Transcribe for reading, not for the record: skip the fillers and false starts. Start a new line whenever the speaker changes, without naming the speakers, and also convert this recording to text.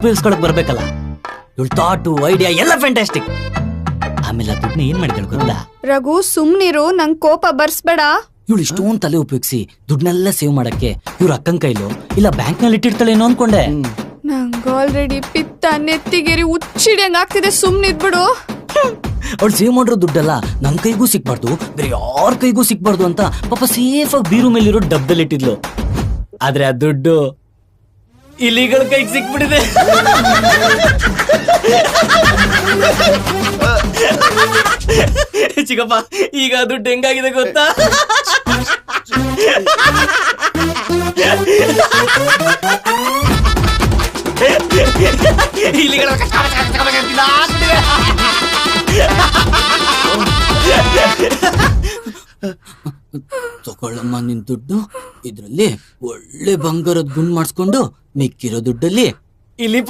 ಉಪಯೋಗಿಸ್ಕೊಳಕ್ ಬರ್ಬೇಕಲ್ಲ. ಇವಳು thought idea ಎಲ್ಲ ಫ್ಯಾಂಟಾಸ್ಟಿಕ್. ಆಮೇಲೆ ಆ ದುಡ್ಡನ್ನ ಏನ್ ಮಾಡಿದಳು ಗೊತ್ತಾ?
ರಘು ಸುಮ್ನಿರು, ನಂಗ್ ಕೋಪ ಬರ್ಸ್ಬೇಡ.
ಇವಳು ಇಷ್ಟೊಂದು ತಲೆ ಉಪಯೋಗಿಸಿ ದುಡ್ಡನ್ನೆಲ್ಲ ಸೇವ್ ಮಾಡಕ್ಕೆ ಇವ್ರ ಅಕ್ಕನ ಕೈಲೋ ಇಲ್ಲ ಬ್ಯಾಂಕ್ ನಲ್ಲಿ ಇಟ್ಟಿರ್ತಾಳೇನೋ ಅನ್ಕೊಂಡೆ.
ನಂಗ್ ಆಲ್ರೆಡಿ ಪಿತ್ತ ನೆತ್ತಿಗೇರಿ ಉಚ್ಚಿಡಿಯಂಗ್ ಆಗ್ತಿದೆ, ಸುಮ್ನಿದ್ಬಿಡು.
ಅವಳು ಸೇವ್ ಮಾಡಿರೋ ದುಡ್ಡೆಲ್ಲ ನನ್ ಕೈಗೂ ಸಿಕ್ಬಾರ್ದು, ಬೇರೆ ಯಾರ ಕೈಗೂ ಸಿಕ್ಬಾರ್ದು ಅಂತ ಪಾಪ ಸೇಫ್ ಆಗಿ ಬೀರು ಮೇಲಿರೋ ಡಬ್ಬದಲ್ಲಿ ಇಟ್ಟಿದ್ಲು. ಆದ್ರೆ ಆ ದುಡ್ಡು ಇಲಿಗಳ ಕೈಗೆ ಸಿಕ್ಬಿಟ್ಟಿದೆ. ಚಿಕ್ಕಪ್ಪ, ಈಗ ಆ ದುಡ್ಡು ಹೆಂಗಾಗಿದೆ ಗೊತ್ತಾ? ಇಲಿಗಳ ತಗೊಳ್ಳಮ್ಮ ನಿನ್ ದುಡ್ಡು. ಇದ್ರಲ್ಲಿ ಒಳ್ಳೆ ಬಂಗಾರದ ಗುಂಡ್ ಮಾಡಿಸ್ಕೊಂಡು ಮಿಕ್ಕಿರೋ ದುಡ್ಡಲ್ಲಿ ಇಲ್ಲಿ